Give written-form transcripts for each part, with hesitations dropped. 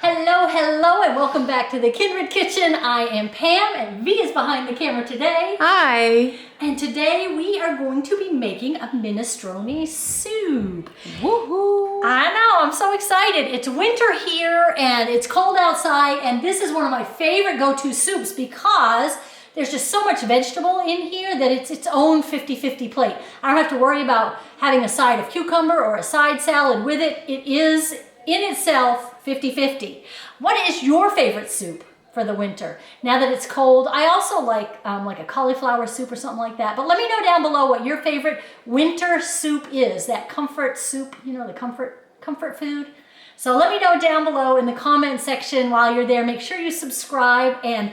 Hello, hello, and welcome back to the Kindred Kitchen. I am Pam, and V is behind the camera today. Hi. And today we are going to be making a minestrone soup. Woohoo! I know, I'm so excited. It's winter here, and it's cold outside, and this is one of my favorite go-to soups because there's just so much vegetable in here that it's its own 50-50 plate. I don't have to worry about having a side of cucumber or a side salad with it. It is in itself 50-50. What is your favorite soup for the winter? Now that it's cold, I also like a cauliflower soup or something like that. But let me know down below what your favorite winter soup is. That comfort soup, you know, the comfort food. So let me know down below in the comment section while you're there. Make sure you subscribe and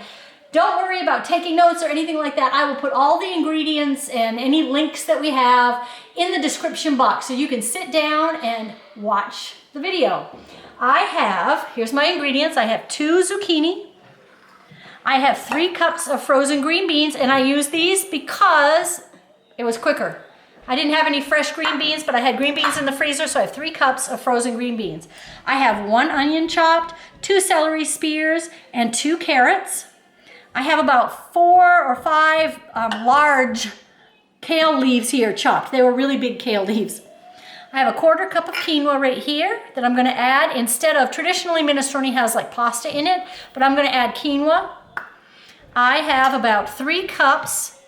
don't worry about taking notes or anything like that. I will put all the ingredients and any links that we have in the description box so you can sit down and watch the video. Here's my ingredients. I have 2 zucchini. I have 3 cups of frozen green beans, and I use these because it was quicker. I didn't have any fresh green beans, but I had green beans in the freezer, so I have 3 cups of frozen green beans. I have 1 onion chopped, 2 celery spears, and 2 carrots. I have about 4 or 5 large kale leaves here chopped. They were really big kale leaves. I have a 1/4 cup of quinoa right here that I'm going to add instead of, traditionally minestrone has like pasta in it, but I'm going to add quinoa. I have about 3 cups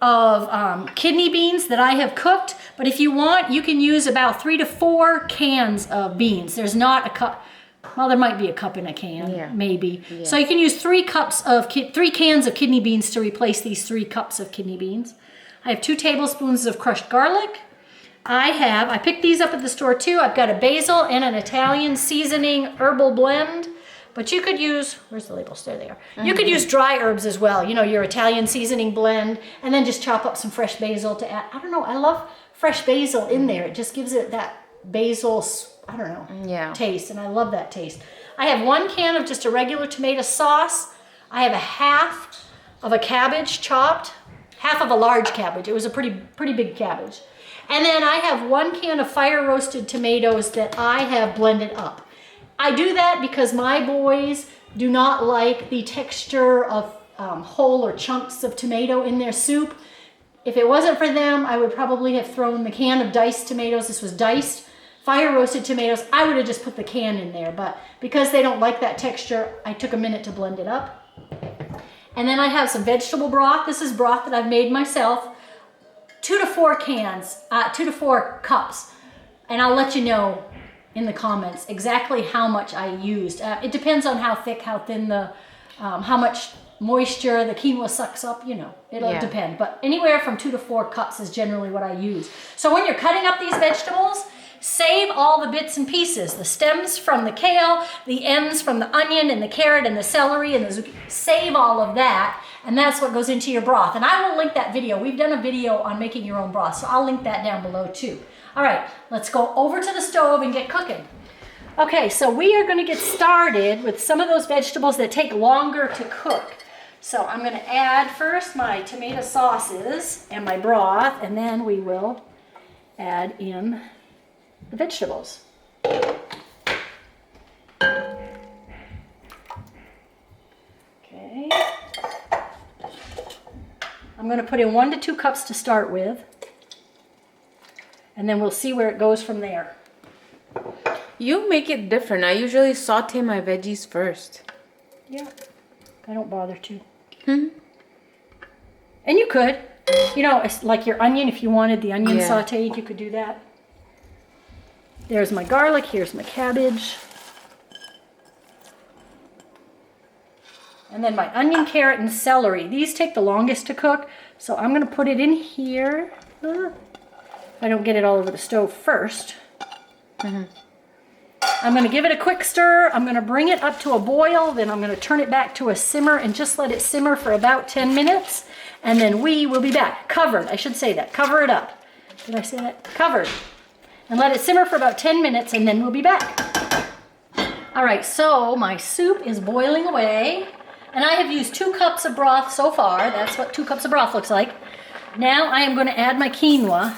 of kidney beans that I have cooked, but if you want, you can use about 3 to 4 cans of beans. There's not a cup. Well, there might be a cup in a can, maybe. Yeah. So you can use 3 cans of kidney beans to replace these 3 cups of kidney beans. I have 2 tablespoons of crushed garlic. I picked these up at the store too. I've got a basil and an Italian seasoning herbal blend, but you could use, where's the labels? There they are. You could use dry herbs as well, you know, your Italian seasoning blend, and then just chop up some fresh basil to add. I don't know, I love fresh basil in there. It just gives it that basil, I don't know, taste, and I love that taste. I have 1 can of just a regular tomato sauce. I have a half of a cabbage chopped, half of a large cabbage. It was a pretty big cabbage. And then I have 1 can of fire roasted tomatoes that I have blended up. I do that because my boys do not like the texture of whole or chunks of tomato in their soup. If it wasn't for them, I would probably have thrown the can of diced tomatoes. This was diced fire roasted tomatoes. I would have just put the can in there, but because they don't like that texture, I took a minute to blend it up. And then I have some vegetable broth. This is broth that I've made myself. 2 to 4 cups. And I'll let you know in the comments exactly how much I used. It depends on how thick, how thin how much moisture the quinoa sucks up, you know, it'll depend. But anywhere from 2 to 4 cups is generally what I use. So when you're cutting up these vegetables, save all the bits and pieces, the stems from the kale, the ends from the onion and the carrot and the celery and the zucchini. Save all of that, and that's what goes into your broth. And I will link that video. We've done a video on making your own broth, so I'll link that down below too. All right, let's go over to the stove and get cooking. Okay, so we are gonna get started with some of those vegetables that take longer to cook. So I'm gonna add first my tomato sauces and my broth, and then we will add in the vegetables. Okay. I'm going to put in 1 to 2 cups to start with, and then we'll see where it goes from there. You make it different. I usually saute my veggies first. Yeah, I don't bother to. And you could, you know, it's like your onion, if you wanted the onion sauteed, you could do that. There's my garlic, here's my cabbage. And then my onion, carrot, and celery. These take the longest to cook, so I'm gonna put it in here. I don't get it all over the stove first. I'm gonna give it a quick stir. I'm gonna bring it up to a boil, then I'm gonna turn it back to a simmer and just let it simmer for about 10 minutes. And then we will be back. Covered, I should say that, cover it up. Did I say that? Covered. And let it simmer for about 10 minutes, and then we'll be back. All right, so my soup is boiling away, and I have used 2 cups of broth so far. That's what 2 cups of broth looks like. Now I am going to add my quinoa,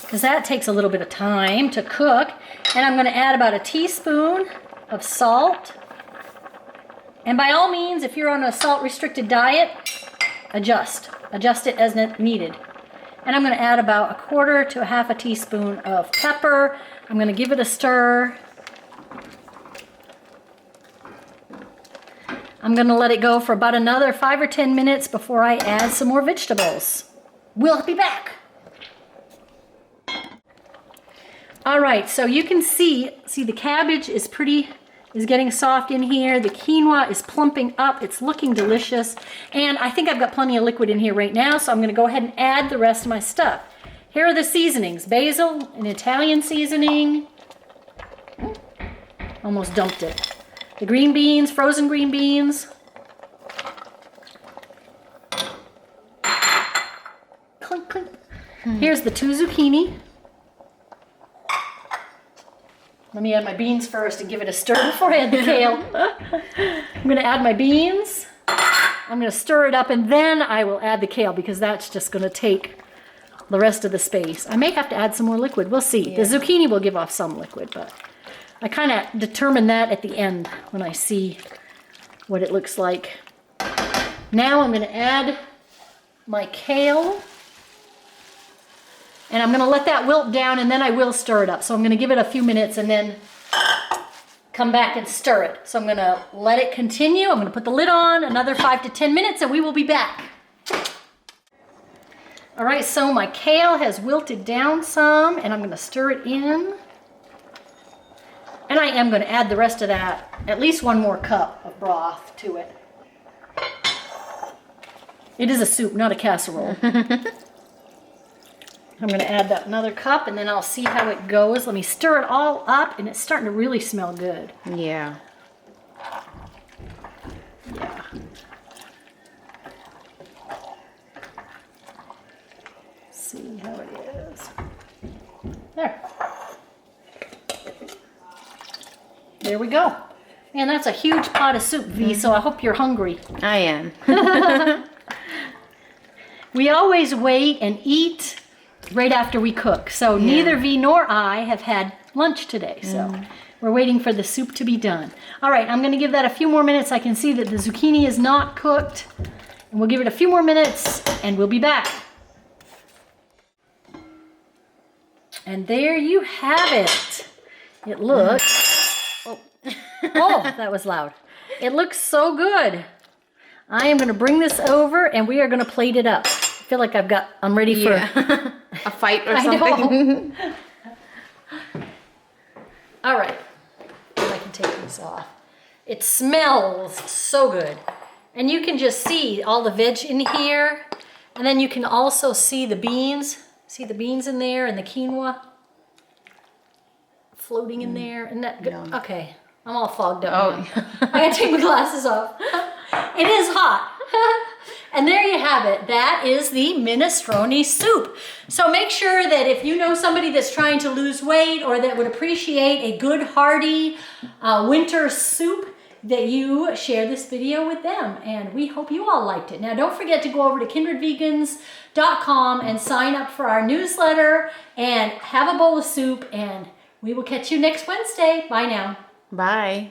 because that takes a little bit of time to cook. And I'm going to add about a teaspoon of salt. And by all means, if you're on a salt-restricted diet, adjust it as needed. And I'm going to add about 1/4 to 1/2 teaspoon of pepper. I'm going to give it a stir. I'm going to let it go for about another 5 or 10 minutes before I add some more vegetables. We'll be back. All right, so you can see the cabbage is getting soft in here. The quinoa is plumping up. It's looking delicious. And I think I've got plenty of liquid in here right now, so I'm going to go ahead and add the rest of my stuff. Here are the seasonings. Basil, an Italian seasoning. Almost dumped it. The green beans, frozen green beans. Clink, clink. Here's the 2 zucchini. Let me add my beans first and give it a stir before I add the kale. I'm going to add my beans. I'm going to stir it up and then I will add the kale because that's just going to take the rest of the space. I may have to add some more liquid. We'll see. Yeah. The zucchini will give off some liquid, but I kind of determine that at the end when I see what it looks like. Now I'm going to add my kale. And I'm going to let that wilt down and then I will stir it up. So I'm going to give it a few minutes and then come back and stir it. So I'm going to let it continue. I'm going to put the lid on another 5 to 10 minutes and we will be back. All right, so my kale has wilted down some and I'm going to stir it in. And I am going to add the rest of that, at least 1 more cup of broth to it. It is a soup, not a casserole. I'm going to add that another cup and then I'll see how it goes. Let me stir it all up and it's starting to really smell good. Yeah. Yeah. See how it is. There. There we go. Man, that's a huge pot of soup, V, so I hope you're hungry. I am. We always wait and eat right after we cook. So neither V nor I have had lunch today. So we're waiting for the soup to be done. All right, I'm going to give that a few more minutes. I can see that the zucchini is not cooked. And we'll give it a few more minutes and we'll be back. And there you have it. It looks... Oh, that was loud. It looks so good. I am going to bring this over and we are going to plate it up. I feel like I'm ready for a fight or something. All right. I can take this off. It smells so good. And you can just see all the veg in here. And then you can also see the beans. See the beans in there and the quinoa floating in there. Isn't that good? Yum. Okay. I'm all fogged up now. I gotta take my glasses off. It is hot. And there you have it. That is the minestrone soup. So make sure that if you know somebody that's trying to lose weight or that would appreciate a good hearty winter soup, that you share this video with them. And we hope you all liked it. Now don't forget to go over to kindredvegans.com and sign up for our newsletter and have a bowl of soup, and we will catch you next Wednesday. Bye now. Bye.